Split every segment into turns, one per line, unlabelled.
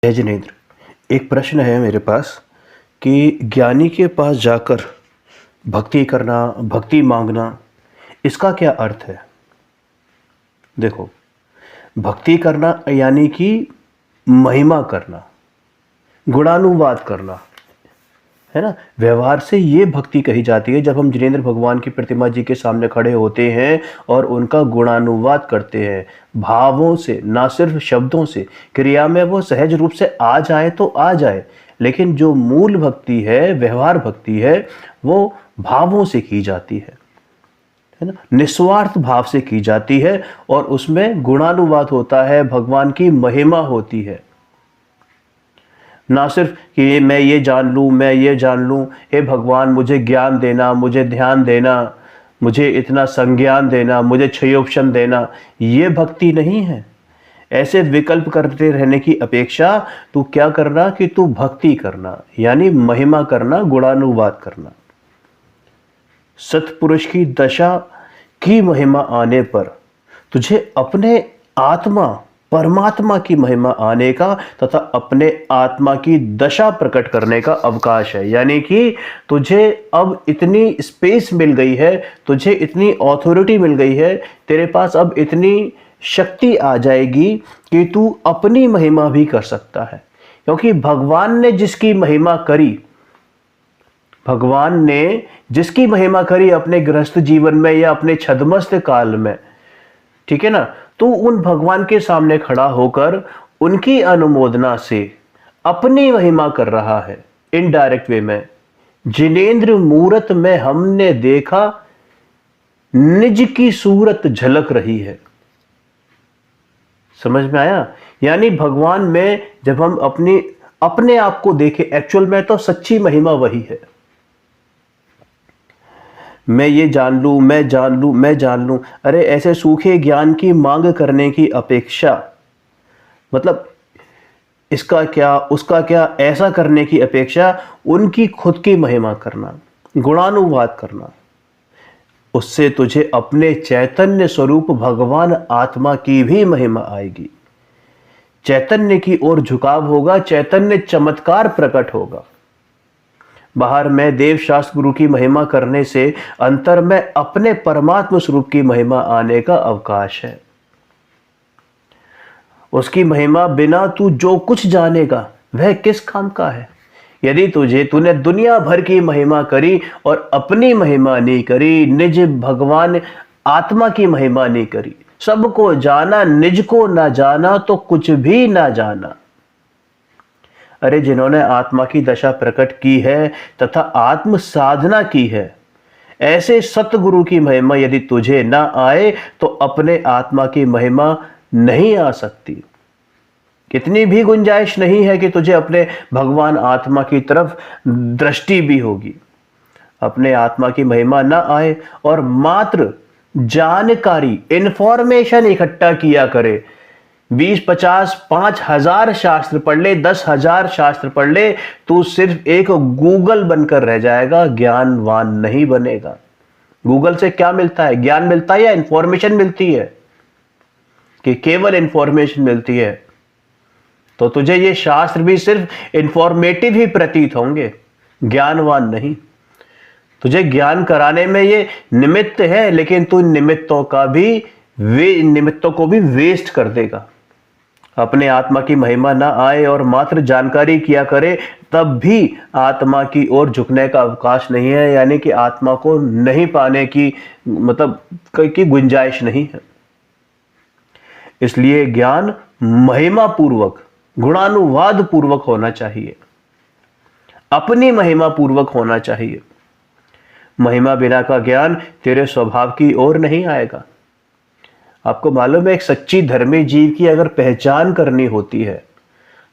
जय जिनेंद्र। एक प्रश्न है मेरे पास कि ज्ञानी के पास जाकर भक्ति करना, भक्ति मांगना, इसका क्या अर्थ है? देखो, भक्ति करना यानी कि महिमा करना, गुणानुवाद करना, है ना। व्यवहार से ये भक्ति कही जाती है जब हम जिनेंद्र भगवान की प्रतिमा जी के सामने खड़े होते हैं और उनका गुणानुवाद करते हैं भावों से, ना सिर्फ शब्दों से। क्रिया में वो सहज रूप से आ जाए तो आ जाए, लेकिन जो मूल भक्ति है, व्यवहार भक्ति है, वो भावों से की जाती है ना, निस्वार्थ भाव से की जाती है और उसमें गुणानुवाद होता है, भगवान की महिमा होती है। ना सिर्फ कि मैं ये जान लूँ, मैं ये जान लूँ, हे भगवान मुझे ज्ञान देना, मुझे ध्यान देना, मुझे इतना संज्ञान देना, मुझे क्षयोपशन देना, ये भक्ति नहीं है। ऐसे विकल्प करते रहने की अपेक्षा तू क्या करना कि तू भक्ति करना, यानी महिमा करना, गुणानुवाद करना। सत्पुरुष की दशा की महिमा आने पर तुझे अपने आत्मा, परमात्मा की महिमा आने का तथा अपने आत्मा की दशा प्रकट करने का अवकाश है। यानी कि तुझे अब इतनी स्पेस मिल गई है, तुझे इतनी ऑथोरिटी मिल गई है, तेरे पास अब इतनी शक्ति आ जाएगी कि तू अपनी महिमा भी कर सकता है। क्योंकि भगवान ने जिसकी महिमा करी, भगवान ने जिसकी महिमा करी अपने गृहस्थ जीवन में या अपने छद्मस्त काल में, ठीक है ना, तो उन भगवान के सामने खड़ा होकर उनकी अनुमोदना से अपनी महिमा कर रहा है। इनडायरेक्ट वे में जिनेंद्र मूरत में हमने देखा, निज की सूरत झलक रही है। समझ में आया? यानी भगवान में जब हम अपने आप को देखें, एक्चुअल में तो सच्ची महिमा वही है। मैं ये जान लूँ, मैं जान लूँ, मैं जान लूँ, अरे ऐसे सूखे ज्ञान की मांग करने की अपेक्षा, मतलब इसका क्या उसका क्या, ऐसा करने की अपेक्षा उनकी खुद की महिमा करना, गुणानुवाद करना, उससे तुझे अपने चैतन्य स्वरूप भगवान आत्मा की भी महिमा आएगी। चैतन्य की ओर झुकाव होगा, चैतन्य चमत्कार प्रकट होगा। बाहर में देव शास्त्र गुरु की महिमा करने से अंतर में अपने परमात्मा स्वरूप की महिमा आने का अवकाश है। उसकी महिमा बिना तू जो कुछ जानेगा वह किस काम का है। यदि तूने दुनिया भर की महिमा करी और अपनी महिमा नहीं करी, निज भगवान आत्मा की महिमा नहीं करी, सबको जाना, निज को ना जाना तो कुछ भी ना जाना। अरे जिन्होंने आत्मा की दशा प्रकट की है तथा आत्म साधना की है, ऐसे सतगुरु की महिमा यदि तुझे ना आए तो अपने आत्मा की महिमा नहीं आ सकती। कितनी भी गुंजाइश नहीं है कि तुझे अपने भगवान आत्मा की तरफ दृष्टि भी होगी। अपने आत्मा की महिमा ना आए और मात्र जानकारी, इंफॉर्मेशन इकट्ठा किया करे, 20, 50, 5,000 शास्त्र पढ़ ले, 10,000 शास्त्र पढ़ ले, तू सिर्फ एक गूगल बनकर रह जाएगा, ज्ञानवान नहीं बनेगा। गूगल से क्या मिलता है? ज्ञान मिलता है या इंफॉर्मेशन मिलती है? कि केवल इंफॉर्मेशन मिलती है तो तुझे ये शास्त्र भी सिर्फ इंफॉर्मेटिव ही प्रतीत होंगे, ज्ञानवान नहीं। तुझे ज्ञान कराने में ये निमित्त है, लेकिन तू निमित्तों को भी वेस्ट कर देगा। अपने आत्मा की महिमा ना आए और मात्र जानकारी किया करे, तब भी आत्मा की ओर झुकने का अवकाश नहीं है। यानी कि आत्मा को नहीं पाने की की गुंजाइश नहीं है। इसलिए ज्ञान महिमा पूर्वक, गुणानुवाद पूर्वक होना चाहिए, अपनी महिमा पूर्वक होना चाहिए। महिमा बिना का ज्ञान तेरे स्वभाव की ओर नहीं आएगा। आपको मालूम है, एक सच्ची धर्मी जीव की अगर पहचान करनी होती है,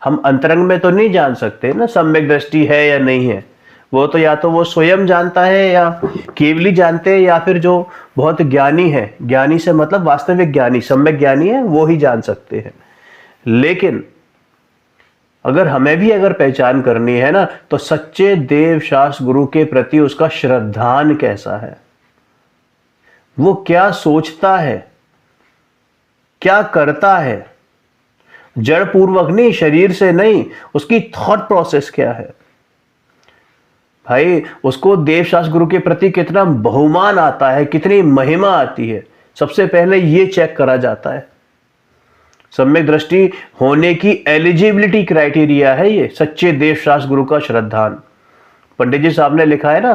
हम अंतरंग में तो नहीं जान सकते ना सम्यक दृष्टि है या नहीं है। वो तो या तो वो स्वयं जानता है या केवली जानते हैं, या फिर जो बहुत ज्ञानी है, ज्ञानी से मतलब वास्तविक ज्ञानी, सम्यक ज्ञानी है, वो ही जान सकते हैं। लेकिन अगर हमें भी अगर पहचान करनी है ना, तो सच्चे देव शास्त्र गुरु के प्रति उसका श्रद्धान कैसा है, वो क्या सोचता है, क्या करता है, जड़ पूर्वक नहीं, शरीर से नहीं, उसकी थॉट प्रोसेस क्या है भाई। उसको देवशास्त्र गुरु के प्रति कितना बहुमान आता है, कितनी महिमा आती है, सबसे पहले ये चेक करा जाता है। सम्यक दृष्टि होने की एलिजिबिलिटी क्राइटेरिया है ये, सच्चे देवशास्त्र गुरु का श्रद्धान। पंडित जी साहब ने लिखा है ना,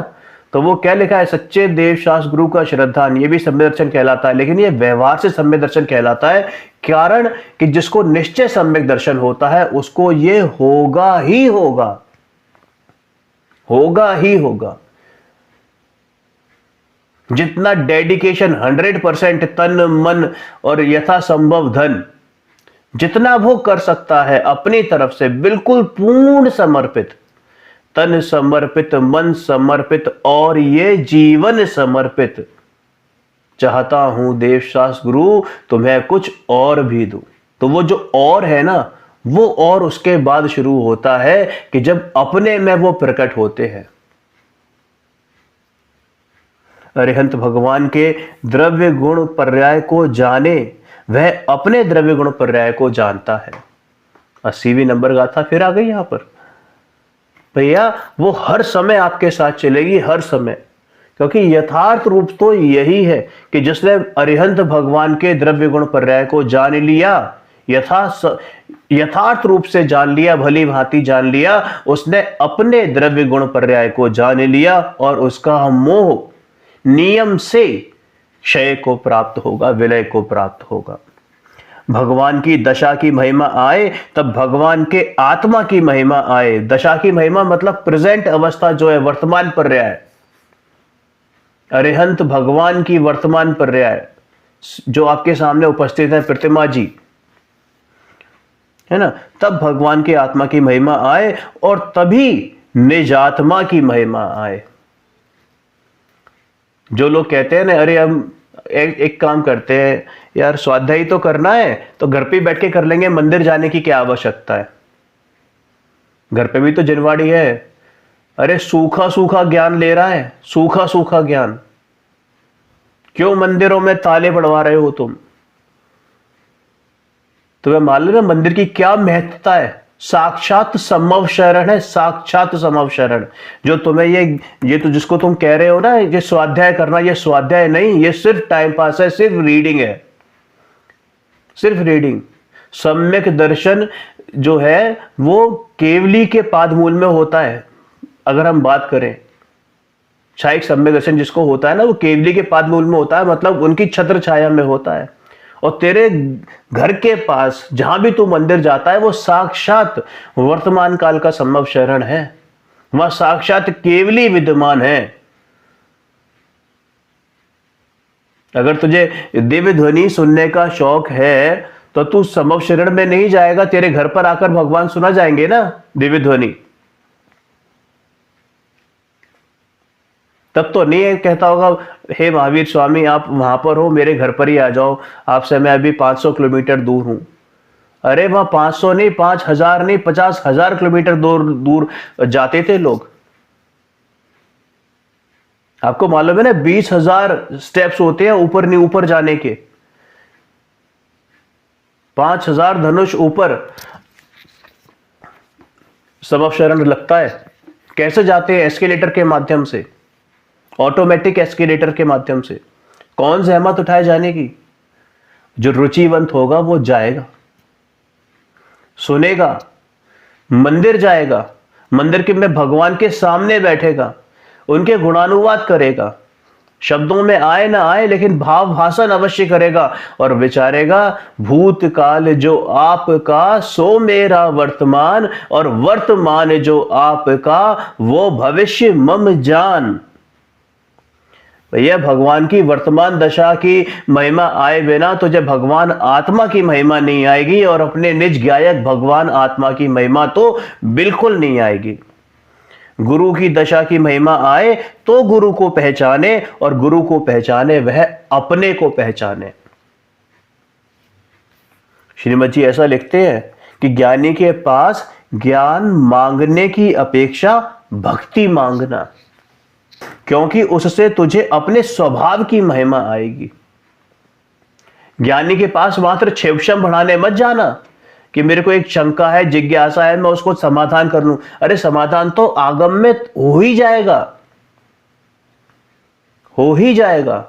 तो वो क्या लिखा है, सच्चे देवशास्त्र गुरु का श्रद्धान। ये भी सम्यक दर्शन कहलाता है, लेकिन ये व्यवहार से सम्यक दर्शन कहलाता है। कारण कि जिसको निश्चय सम्यक दर्शन होता है उसको ये होगा ही होगा, होगा ही होगा। जितना डेडिकेशन 100% तन मन और यथासंभव धन, जितना वो कर सकता है अपनी तरफ से, बिल्कुल पूर्ण समर्पित, तन समर्पित, मन समर्पित और ये जीवन समर्पित, चाहता हूं देवशास्त्र गुरु तुम्हें कुछ और भी दूं। तो वो जो और है ना, वो और उसके बाद शुरू होता है कि जब अपने में वो प्रकट होते हैं। अरिहंत भगवान के द्रव्य गुण पर्याय को जाने, वह अपने द्रव्य गुण पर्याय को जानता है। 80वीं नंबर गाथा फिर आ गई यहां पर भैया। वो हर समय आपके साथ चलेगी, हर समय, क्योंकि यथार्थ रूप तो यही है कि जिसने अरिहंत भगवान के द्रव्य गुण पर्याय को जान लिया, यथार्थ रूप से जान लिया, भली भांति जान लिया, उसने अपने द्रव्य गुण पर्याय को जान लिया और उसका मोह नियम से क्षय को प्राप्त होगा, विलय को प्राप्त होगा। भगवान की दशा की महिमा आए तब भगवान के आत्मा की महिमा आए। दशा की महिमा मतलब प्रेजेंट अवस्था जो है, वर्तमान पर्याय। अरिहंत भगवान की वर्तमान पर्याय जो आपके सामने उपस्थित है, प्रतिमा जी, है ना, तब भगवान की आत्मा की महिमा आए और तभी निजात्मा की महिमा आए। जो लोग कहते हैं ना, अरे हम एक काम करते हैं यार, स्वाध्याय तो करना है तो घर पे बैठ के कर लेंगे, मंदिर जाने की क्या आवश्यकता है, घर पे भी तो जनवाड़ी है। अरे सूखा सूखा ज्ञान ले रहा है, सूखा सूखा ज्ञान, क्यों मंदिरों में ताले पड़वा रहे हो तुम? तुम्हें मालूम है मंदिर की क्या महत्ता है? साक्षात समव शरण है, साक्षात समव शरण। जो तुम्हें ये तो जिसको तुम कह रहे हो ना, ये स्वाध्याय करना, ये स्वाध्याय नहीं, ये सिर्फ टाइम पास है, सिर्फ रीडिंग है, सिर्फ रीडिंग। सम्यक दर्शन जो है वो केवली के पादमूल में होता है। अगर हम बात करें क्षायिक सम्यक दर्शन जिसको होता है ना, वो केवली के पादमूल में होता है, मतलब उनकी छत्र छाया में होता है। और तेरे घर के पास जहां भी तू मंदिर जाता है वो साक्षात वर्तमान काल का संभव शरण है, वह साक्षात केवली विद्यमान है। अगर तुझे दिव्य ध्वनि सुनने का शौक है तो तू संभव शरण में नहीं जाएगा, तेरे घर पर आकर भगवान सुना जाएंगे ना दिव्य ध्वनि। तब तो नहीं कहता होगा हे महावीर स्वामी आप वहां पर हो, मेरे घर पर ही आ जाओ, आपसे मैं अभी 500 किलोमीटर दूर हूं। अरे वहां 500 नहीं, 5000 नहीं, 50,000 किलोमीटर दूर दूर जाते थे लोग। आपको मालूम है ना 20,000 स्टेप्स होते हैं ऊपर नहीं ऊपर जाने के, 5,000 धनुष ऊपर समव शरण लगता है। कैसे जाते हैं? एस्केलेटर के माध्यम से, ऑटोमेटिक एस्केलेटर के माध्यम से। कौन जहमत उठाए जाने की? जो रुचिवंत होगा वो जाएगा, सुनेगा, मंदिर जाएगा, मंदिर के में भगवान के सामने बैठेगा, उनके गुणानुवाद करेगा, शब्दों में आए ना आए लेकिन भाव भाषण अवश्य करेगा और विचारेगा भूतकाल जो आपका सो मेरा वर्तमान, और वर्तमान जो आपका वो भविष्य मम जान। भैया भगवान की वर्तमान दशा की महिमा आए बिना तुझे भगवान आत्मा की महिमा नहीं आएगी, और अपने निज गायक भगवान आत्मा की महिमा तो बिल्कुल नहीं आएगी। गुरु की दशा की महिमा आए तो गुरु को पहचाने, और गुरु को पहचाने वह अपने को पहचाने। श्रीमद जी ऐसा लिखते हैं कि ज्ञानी के पास ज्ञान मांगने की अपेक्षा भक्ति मांगना, क्योंकि उससे तुझे अपने स्वभाव की महिमा आएगी। ज्ञानी के पास मात्र क्षेपशम बढ़ाने मत जाना, कि मेरे को एक शंका है, जिज्ञासा है, मैं उसको समाधान कर लूं। अरे समाधान तो आगम में हो ही जाएगा, हो ही जाएगा।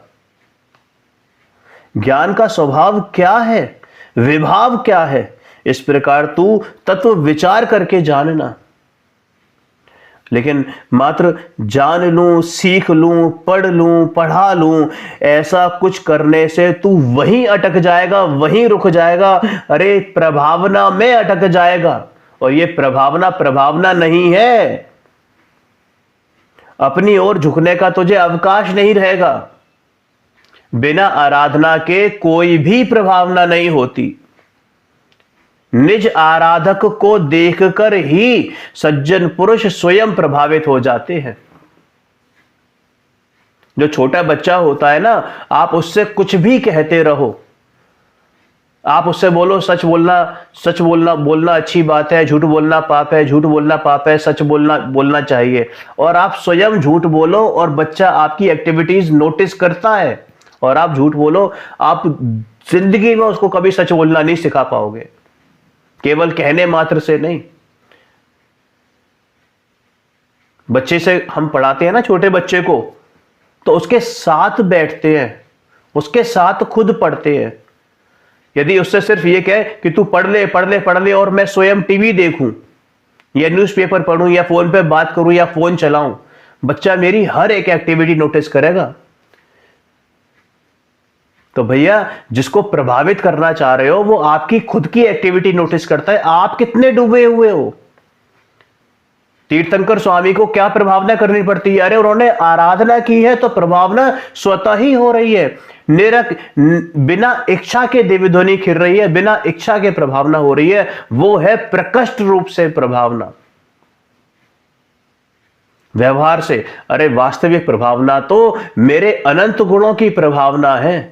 ज्ञान का स्वभाव क्या है, विभाव क्या है, इस प्रकार तू तत्व विचार करके जानना। लेकिन मात्र जान लूं, सीख लूं, पढ़ लूं, पढ़ा लूं, ऐसा कुछ करने से तू वहीं अटक जाएगा, वहीं रुक जाएगा। अरे प्रभावना में अटक जाएगा, और ये प्रभावना प्रभावना नहीं है। अपनी ओर झुकने का तुझे अवकाश नहीं रहेगा। बिना आराधना के कोई भी प्रभावना नहीं होती। निज आराधक को देखकर ही सज्जन पुरुष स्वयं प्रभावित हो जाते हैं। जो छोटा बच्चा होता है ना, आप उससे कुछ भी कहते रहो, आप उससे बोलो सच बोलना अच्छी बात है, झूठ बोलना पाप है, झूठ बोलना पाप है, सच बोलना चाहिए, और आप स्वयं झूठ बोलो और बच्चा आपकी एक्टिविटीज नोटिस करता है, और आप झूठ बोलो, आप जिंदगी में उसको कभी सच बोलना नहीं सिखा पाओगे, केवल कहने मात्र से नहीं। बच्चे से हम पढ़ाते हैं ना, छोटे बच्चे को, तो उसके साथ बैठते हैं, उसके साथ खुद पढ़ते हैं। यदि उससे सिर्फ ये कहे कि तू पढ़ ले और मैं स्वयं टीवी देखूं या न्यूज़पेपर पढ़ूं या फोन पे बात करूं या फोन चलाऊं, बच्चा मेरी हर एक एक्टिविटी नोटिस करेगा। तो भैया, जिसको प्रभावित करना चाह रहे हो वो आपकी खुद की एक्टिविटी नोटिस करता है, आप कितने डूबे हुए हो। तीर्थंकर स्वामी को क्या प्रभावना करनी पड़ती है? अरे उन्होंने आराधना की है तो प्रभावना स्वतः ही हो रही है। बिना इच्छा के देवी ध्वनि खिल रही है, बिना इच्छा के प्रभावना हो रही है, वो है प्रकट रूप से प्रभावना, व्यवहार से। अरे वास्तविक प्रभावना तो मेरे अनंत गुणों की प्रभावना है।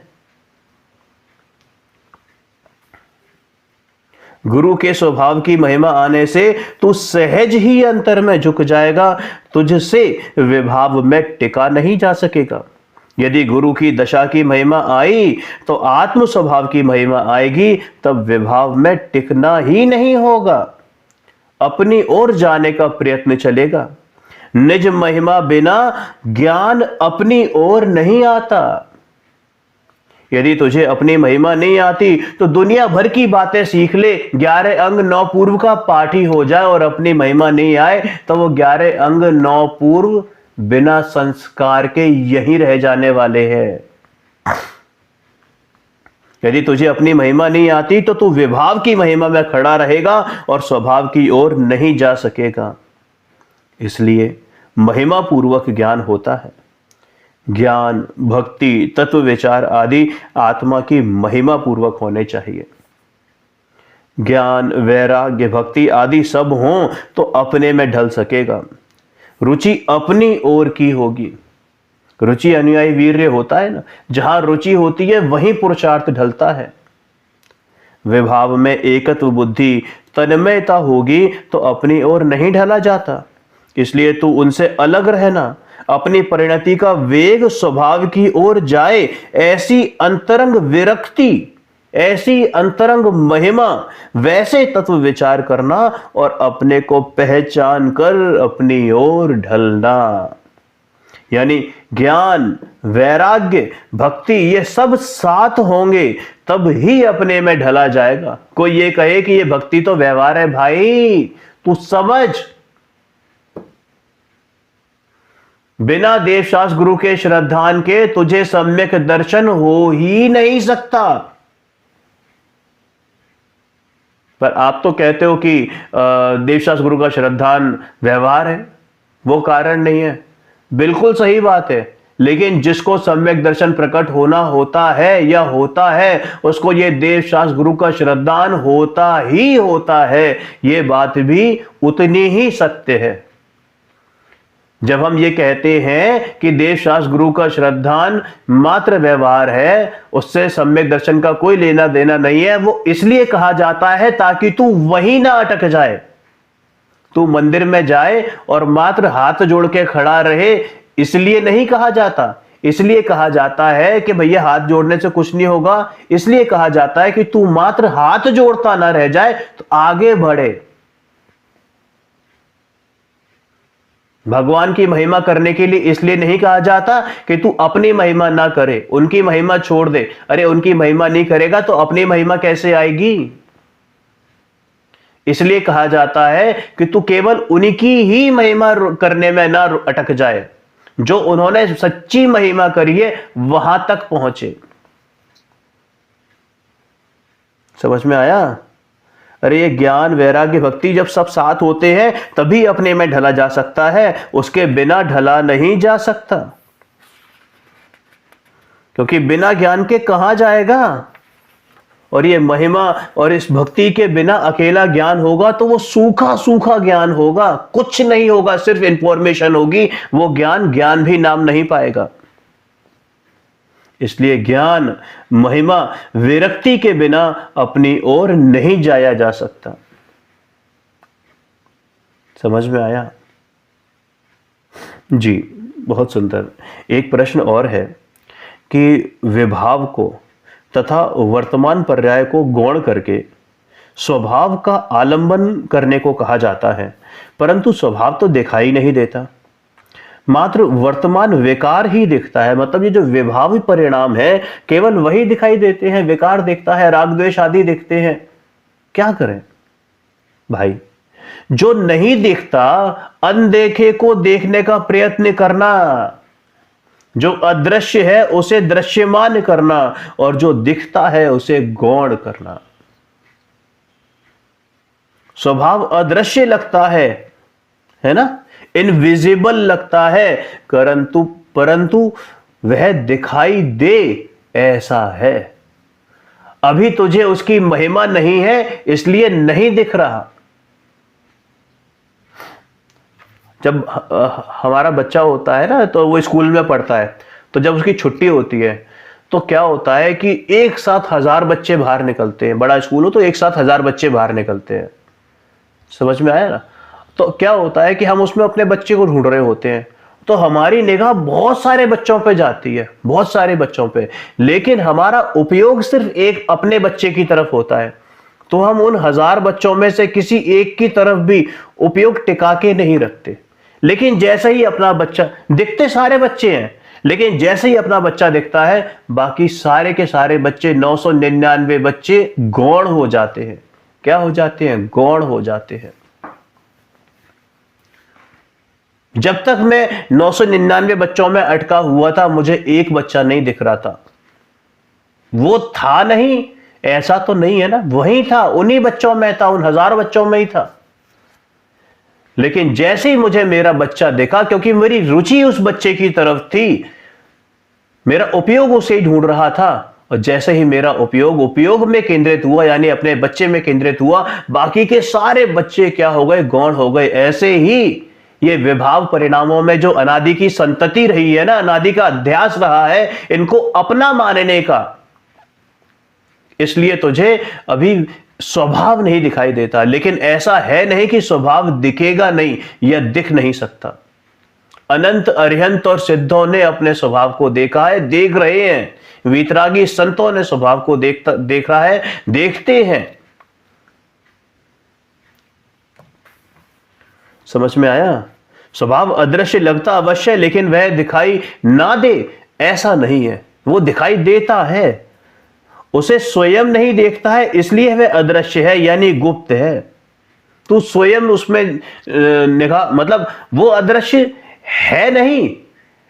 गुरु के स्वभाव की महिमा आने से तू सहज ही अंतर में झुक जाएगा, तुझसे विभाव में टिका नहीं जा सकेगा। यदि गुरु की दशा की महिमा आई तो आत्म स्वभाव की महिमा आएगी, तब विभाव में टिकना ही नहीं होगा, अपनी ओर जाने का प्रयत्न चलेगा। निज महिमा बिना ज्ञान अपनी ओर नहीं आता। यदि तुझे अपनी महिमा नहीं आती तो दुनिया भर की बातें सीख ले, 11 अंग 9 पूर्व का पाठ ही हो जाए, और अपनी महिमा नहीं आए तो वो 11 अंग 9 पूर्व बिना संस्कार के यहीं रह जाने वाले हैं। यदि तुझे अपनी महिमा नहीं आती तो तू विभाव की महिमा में खड़ा रहेगा और स्वभाव की ओर नहीं जा सकेगा। इसलिए महिमा पूर्वक ज्ञान होता है। ज्ञान, भक्ति, तत्व विचार आदि आत्मा की महिमा पूर्वक होने चाहिए। ज्ञान, वैराग्य, भक्ति आदि सब हों तो अपने में ढल सकेगा। रुचि अपनी ओर की होगी। रुचि अनुयायी वीर्य होता है ना, जहां रुचि होती है वहीं पुरुषार्थ ढलता है। विभाव में एकत्व बुद्धि, तन्मयता होगी तो अपनी ओर नहीं ढला जाता। इसलिए तू उनसे अलग रहना, अपनी परिणति का वेग स्वभाव की ओर जाए, ऐसी अंतरंग विरक्ति, ऐसी अंतरंग महिमा, वैसे तत्व विचार करना और अपने को पहचान कर अपनी ओर ढलना। यानी ज्ञान, वैराग्य, भक्ति ये सब साथ होंगे तब ही अपने में ढला जाएगा। कोई ये कहे कि ये भक्ति तो व्यवहार है, भाई तू समझ, बिना देवशास्त्र गुरु के श्रद्धान के तुझे सम्यक दर्शन हो ही नहीं सकता। पर आप तो कहते हो कि देवशास्त्र गुरु का श्रद्धान व्यवहार है, वो कारण नहीं है। बिल्कुल सही बात है, लेकिन जिसको सम्यक दर्शन प्रकट होना होता है या होता है, उसको ये देवशास्त्र गुरु का श्रद्धान होता ही होता है। ये बात भी उतनी ही सत्य है। जब हम ये कहते हैं कि देवशास्त्र गुरु का श्रद्धान मात्र व्यवहार है, उससे सम्यक दर्शन का कोई लेना देना नहीं है, वो इसलिए कहा जाता है ताकि तू वहीं ना अटक जाए। तू मंदिर में जाए और मात्र हाथ जोड़ के खड़ा रहे, इसलिए नहीं कहा जाता। इसलिए कहा जाता है कि भैया हाथ जोड़ने से कुछ नहीं होगा, इसलिए कहा जाता है कि तू मात्र हाथ जोड़ता ना रह जाए, तो आगे बढ़े। भगवान की महिमा करने के लिए इसलिए नहीं कहा जाता कि तू अपनी महिमा ना करे, उनकी महिमा छोड़ दे। अरे उनकी महिमा नहीं करेगा तो अपनी महिमा कैसे आएगी? इसलिए कहा जाता है कि तू केवल उनकी ही महिमा करने में ना अटक जाए, जो उन्होंने सच्ची महिमा करी है वहां तक पहुंचे। समझ में आया? अरे ये ज्ञान, वैराग्य, भक्ति जब सब साथ होते हैं तभी अपने में ढला जा सकता है, उसके बिना ढला नहीं जा सकता। क्योंकि बिना ज्ञान के कहां जाएगा? और ये महिमा और इस भक्ति के बिना अकेला ज्ञान होगा तो वो सूखा सूखा ज्ञान होगा, कुछ नहीं होगा, सिर्फ इंफॉर्मेशन होगी। वो ज्ञान ज्ञान भी नाम नहीं पाएगा। इसलिए ज्ञान, महिमा, विरक्ति के बिना अपनी ओर नहीं जाया जा सकता। समझ में आया? जी, बहुत सुंदर। एक प्रश्न और है कि विभाव को तथा वर्तमान पर्याय को गौण करके स्वभाव का आलंबन करने को कहा जाता है, परंतु स्वभाव तो दिखाई नहीं देता, मात्र वर्तमान विकार ही दिखता है। मतलब ये जो विभाव परिणाम है केवल वही दिखाई देते हैं, विकार दिखता है, राग द्वेष आदि दिखते हैं। क्या करें भाई? जो नहीं दिखता अनदेखे को देखने का प्रयत्न करना, जो अदृश्य है उसे दृश्यमान करना, और जो दिखता है उसे गौण करना। स्वभाव अदृश्य लगता है ना, इनविजिबल लगता है, परंतु वह दिखाई दे ऐसा है। अभी तुझे उसकी महिमा नहीं है इसलिए नहीं दिख रहा। जब हमारा बच्चा होता है ना तो वो स्कूल में पढ़ता है, तो जब उसकी छुट्टी होती है तो क्या होता है कि एक साथ 1000 बच्चे बाहर निकलते हैं। बड़ा स्कूल हो तो एक साथ 1000 बच्चे बाहर निकलते हैं। समझ में आया ना? तो क्या होता है कि हम उसमें अपने बच्चे को ढूंढ रहे होते हैं, तो हमारी निगाह बहुत सारे बच्चों पे जाती है, बहुत सारे बच्चों पे, लेकिन हमारा उपयोग सिर्फ एक अपने बच्चे की तरफ होता है। तो हम उन 1000 बच्चों में से किसी एक की तरफ भी उपयोग टिका के नहीं रखते। लेकिन जैसे ही अपना बच्चा, दिखते सारे बच्चे हैं, लेकिन जैसे ही अपना बच्चा दिखता है बाकी सारे के सारे बच्चे, 999 बच्चे गौण हो जाते हैं। क्या हो जाते हैं? गौण हो जाते हैं। जब तक मैं 999 बच्चों में अटका हुआ था मुझे एक बच्चा नहीं दिख रहा था। वो था नहीं ऐसा तो नहीं है ना, वही था, उन्हीं बच्चों में था, उन 1000 बच्चों में ही था। लेकिन जैसे ही मुझे मेरा बच्चा देखा, क्योंकि मेरी रुचि उस बच्चे की तरफ थी, मेरा उपयोग उसे ही ढूंढ रहा था, और जैसे ही मेरा उपयोग में केंद्रित हुआ, यानी अपने बच्चे में केंद्रित हुआ, बाकी के सारे बच्चे क्या हो गए? गौण हो गए। ऐसे ही ये विभाव परिणामों में जो अनादि की संतति रही है ना, अनादि का अध्यास रहा है इनको अपना मानने का, इसलिए तुझे अभी स्वभाव नहीं दिखाई देता। लेकिन ऐसा है नहीं कि स्वभाव दिखेगा नहीं, यह दिख नहीं सकता। अनंत अरिहंत और सिद्धों ने अपने स्वभाव को देखा है, देख रहे हैं। वीतरागी संतों ने स्वभाव को देख रहा है, देखते हैं। समझ में आया? स्वभाव अदृश्य लगता अवश्य, लेकिन वह दिखाई ना दे ऐसा नहीं है। वो दिखाई देता है, उसे स्वयं नहीं देखता है, इसलिए वह अदृश्य है, यानी गुप्त है। तू स्वयं उसमें निगाह, मतलब वो अदृश्य है नहीं,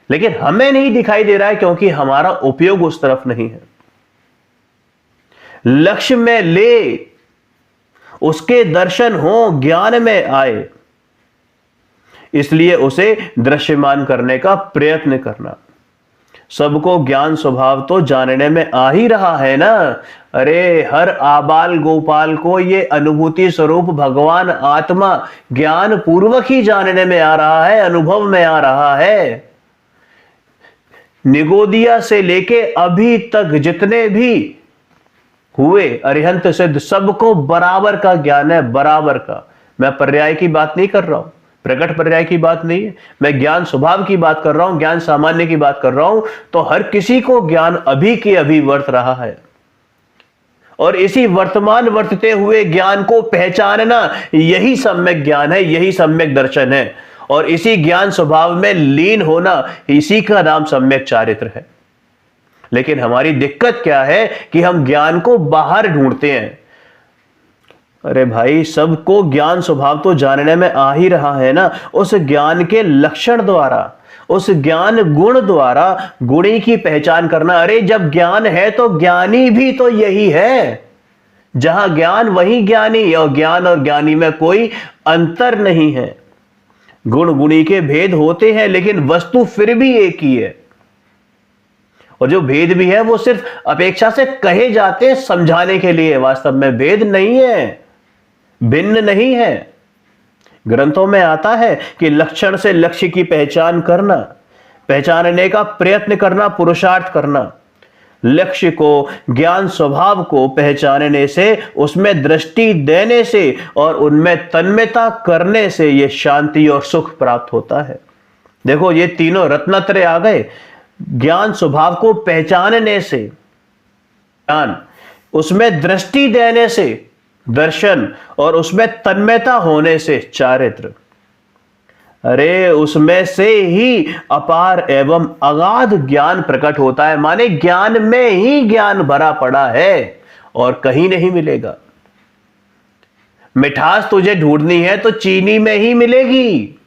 लेकिन हमें नहीं दिखाई दे रहा है क्योंकि हमारा उपयोग उस तरफ नहीं है। लक्ष्य में ले, उसके दर्शन हो, ज्ञान में आए, इसलिए उसे दृश्यमान करने का प्रयत्न करना। सबको ज्ञान स्वभाव तो जानने में आ ही रहा है ना। अरे हर आबाल गोपाल को ये अनुभूति स्वरूप भगवान आत्मा ज्ञान पूर्वक ही जानने में आ रहा है, अनुभव में आ रहा है। निगोदिया से लेके अभी तक जितने भी हुए अरिहंत सिद्ध, सबको बराबर का ज्ञान है, बराबर का। मैं पर्याय की बात नहीं कर रहा हूं, प्रकट पर्याय की बात नहीं है, मैं ज्ञान स्वभाव की बात कर रहा हूं, ज्ञान सामान्य की बात कर रहा हूं। तो हर किसी को ज्ञान अभी के अभी वर्त रहा है, और इसी वर्तमान वर्तते हुए ज्ञान को पहचानना, यही सम्यक ज्ञान है, यही सम्यक दर्शन है। और इसी ज्ञान स्वभाव में लीन होना, इसी का नाम सम्यक चारित्र है। लेकिन हमारी दिक्कत क्या है कि हम ज्ञान को बाहर ढूंढते हैं। अरे भाई, सबको ज्ञान स्वभाव तो जानने में आ ही रहा है ना, उस ज्ञान के लक्षण द्वारा, उस ज्ञान गुण द्वारा गुणी की पहचान करना। अरे जब ज्ञान है तो ज्ञानी भी तो यही है, जहां ज्ञान वही ज्ञानी, और ज्ञान और ज्ञानी में कोई अंतर नहीं है। गुण गुणी के भेद होते हैं, लेकिन वस्तु फिर भी एक ही है। और जो भेद भी है वो सिर्फ अपेक्षा से कहे जाते हैं समझाने के लिए, वास्तव में भेद नहीं है, भिन्न नहीं है। ग्रंथों में आता है कि लक्षण से लक्ष्य की पहचान करना, पहचानने का प्रयत्न करना, पुरुषार्थ करना। लक्ष्य को, ज्ञान स्वभाव को पहचानने से, उसमें दृष्टि देने से और उनमें तन्मयता करने से यह शांति और सुख प्राप्त होता है। देखो, ये तीनों रत्नत्रय आ गए। ज्ञान स्वभाव को पहचानने से ज्ञान, उसमें दृष्टि देने से दर्शन, और उसमें तन्मयता होने से चारित्र। अरे उसमें से ही अपार एवं अगाध ज्ञान प्रकट होता है, माने ज्ञान में ही ज्ञान भरा पड़ा है और कहीं नहीं मिलेगा। मिठास तुझे ढूंढनी है तो चीनी में ही मिलेगी।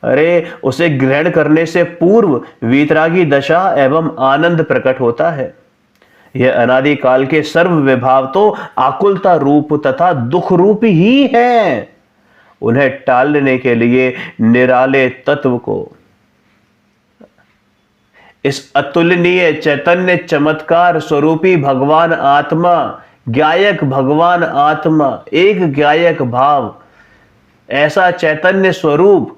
अरे उसे ग्रहण करने से पूर्व वीतरागी दशा एवं आनंद प्रकट होता है। यह अनादि काल के सर्व विभाव तो आकुलता रूप तथा दुख रूप ही है। उन्हें टालने के लिए निराले तत्व को, इस अतुलनीय चैतन्य चमत्कार स्वरूपी भगवान आत्मा, ज्ञायक भगवान आत्मा, एक ज्ञायक भाव, ऐसा चैतन्य स्वरूप,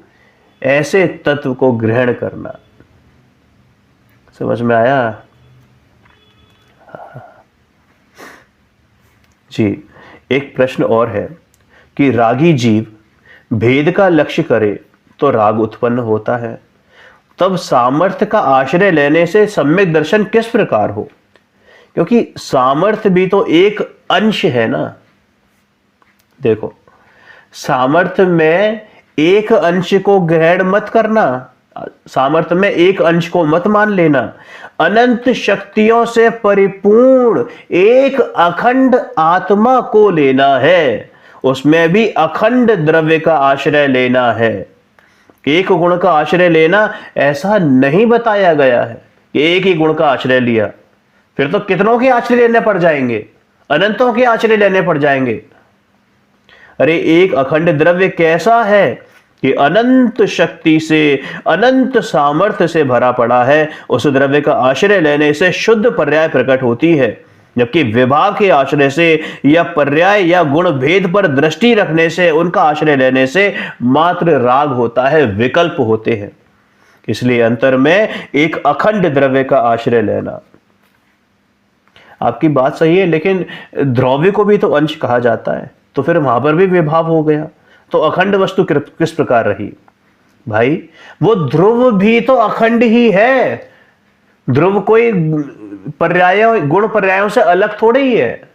ऐसे तत्व को ग्रहण करना। समझ में आया जी? एक प्रश्न और है कि रागी जीव भेद का लक्ष्य करे तो राग उत्पन्न होता है, तब सामर्थ्य का आश्रय लेने से सम्यक दर्शन किस प्रकार हो? क्योंकि सामर्थ्य भी तो एक अंश है ना। देखो, सामर्थ्य में एक अंश को ग्रहण मत करना, सामर्थ्य में एक अंश को मत मान लेना। अनंत शक्तियों से परिपूर्ण एक अखंड आत्मा को लेना है, उसमें भी अखंड द्रव्य का आश्रय लेना है। एक गुण का आश्रय लेना ऐसा नहीं बताया गया है कि एक ही गुण का आश्रय लिया, फिर तो कितनों के आश्रय लेने पड़ जाएंगे, अनंतों के आश्रय लेने पड़ जाएंगे। अरे एक अखंड द्रव्य कैसा है कि अनंत शक्ति से, अनंत सामर्थ्य से भरा पड़ा है। उस द्रव्य का आश्रय लेने से शुद्ध पर्याय प्रकट होती है, जबकि विभाव के आश्रय से या पर्याय या गुण भेद पर दृष्टि रखने से, उनका आश्रय लेने से मात्र राग होता है, विकल्प होते हैं। इसलिए अंतर में एक अखंड द्रव्य का आश्रय लेना। आपकी बात सही है, लेकिन द्रव्य को भी तो अंश कहा जाता है, तो फिर वहां पर भी विभाव हो गया, तो अखंड वस्तु किस प्रकार रही? भाई वो ध्रुव भी तो अखंड ही है। ध्रुव कोई पर्यायों, गुण पर्यायों से अलग थोड़ी ही है।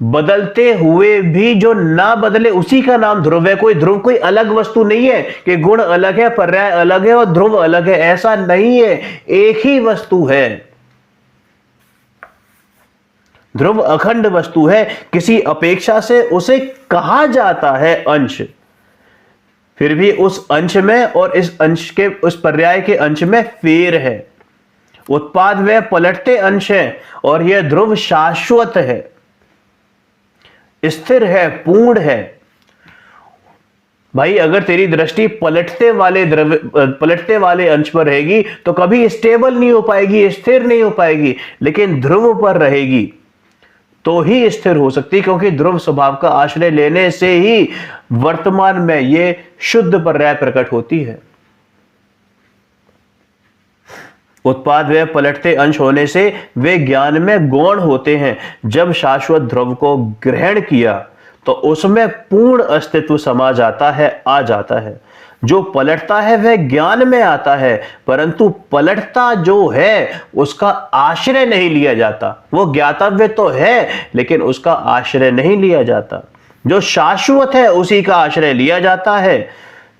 बदलते हुए भी जो ना बदले उसी का नाम ध्रुव है। कोई ध्रुव कोई अलग वस्तु नहीं है कि गुण अलग है, पर्याय अलग है और ध्रुव अलग है, ऐसा नहीं है, एक ही वस्तु है। ध्रुव अखंड वस्तु है, किसी अपेक्षा से उसे कहा जाता है अंश, फिर भी उस अंश में और इस अंश के, उस पर्याय के अंश में फेर है। उत्पाद व पलटते अंश है और यह ध्रुव शाश्वत है, स्थिर है, पूर्ण है। भाई अगर तेरी दृष्टि पलटते वाले अंश पर रहेगी तो कभी स्टेबल नहीं हो पाएगी, स्थिर नहीं हो पाएगी, लेकिन ध्रुव पर रहेगी तो ही स्थिर हो सकती, क्योंकि ध्रुव स्वभाव का आश्रय लेने से ही वर्तमान में ये शुद्ध पर्याय प्रकट होती है। उत्पाद व पलटते अंश होने से वे ज्ञान में गौण होते हैं। जब शाश्वत ध्रुव को ग्रहण किया तो उसमें पूर्ण अस्तित्व समा जाता है, आ जाता है। जो पलटता है वह ज्ञान में आता है, परंतु पलटता जो है उसका आश्रय नहीं लिया जाता। वो ज्ञातव्य तो है लेकिन उसका आश्रय नहीं लिया जाता। जो शाश्वत है उसी का आश्रय लिया जाता है।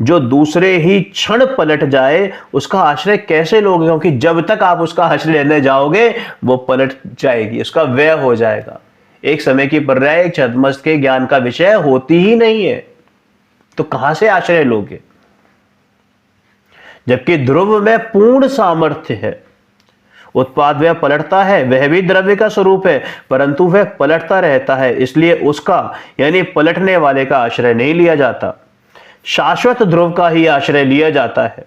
जो दूसरे ही क्षण पलट जाए उसका आश्रय कैसे लोगे? क्योंकि जब तक आप उसका आश्रय लेने जाओगे वो पलट जाएगी, उसका व्यय हो जाएगा। एक समय की पर्याय एक छद्मस्त के ज्ञान का विषय होती ही नहीं है, तो कहां से आश्रय लोगे? जबकि ध्रुव में पूर्ण सामर्थ्य है। उत्पाद वह पलटता है, वह भी द्रव्य का स्वरूप है, परंतु वह पलटता रहता है, इसलिए उसका यानी पलटने वाले का आश्रय नहीं लिया जाता। शाश्वत ध्रुव का ही आश्रय लिया जाता है।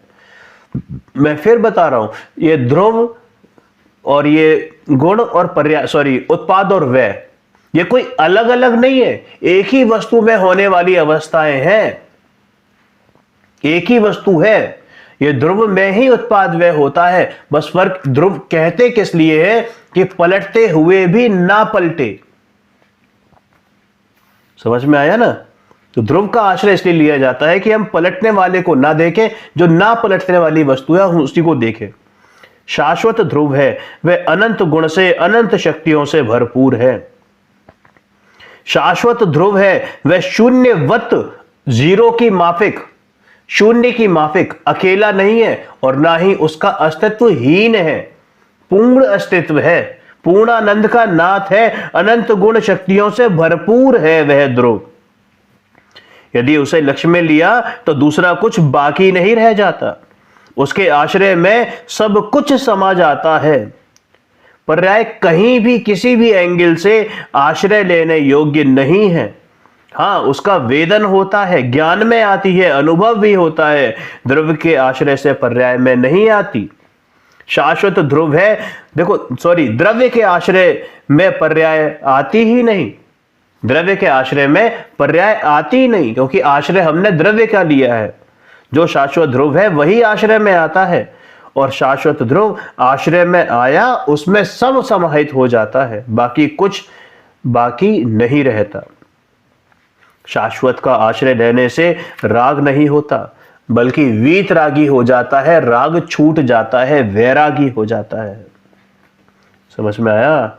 मैं फिर बता रहा हूं, ये ध्रुव और ये गुण और पर्याय उत्पाद और व्यय, ये कोई अलग अलग नहीं है, एक ही वस्तु में होने वाली अवस्थाएं हैं, एक ही वस्तु है। ये ध्रुव में ही उत्पाद व्यय होता है, बस फर्क ध्रुव कहते किस लिए है कि पलटते हुए भी ना पलटे। समझ में आया ना? तो ध्रुव का आश्रय इसलिए लिया जाता है कि हम पलटने वाले को ना देखें, जो ना पलटने वाली वस्तु है उसी को देखें। शाश्वत ध्रुव है, वह अनंत गुण से अनंत शक्तियों से भरपूर है। शाश्वत ध्रुव है, वह शून्यवत, जीरो की माफिक, शून्य की माफिक, अकेला नहीं है और ना ही उसका अस्तित्व हीन है, पूर्ण अस्तित्व है, पूर्णानंद का नाथ है, अनंत गुण शक्तियों से भरपूर है वह ध्रुव। यदि उसे लक्ष्य में लिया तो दूसरा कुछ बाकी नहीं रह जाता, उसके आश्रय में सब कुछ समा जाता है। पर्याय कहीं भी किसी भी एंगल से आश्रय लेने योग्य नहीं है। हाँ, उसका वेदन होता है, ज्ञान में आती है, अनुभव भी होता है, द्रव्य के आश्रय से पर्याय में नहीं आती। शाश्वत ध्रुव है, द्रव्य के आश्रय में पर्याय आती ही नहीं, द्रव्य के आश्रय में पर्याय आती ही नहीं, क्योंकि आश्रय हमने द्रव्य का लिया है। जो शाश्वत ध्रुव है वही आश्रय में आता है, और शाश्वत ध्रुव आश्रय में आया उसमें सब समाहित हो जाता है, बाकी कुछ बाकी नहीं रहता। शाश्वत का आश्रय लेने से राग नहीं होता, बल्कि वीतरागी हो जाता है, राग छूट जाता है, वैरागी हो जाता है। समझ में आया?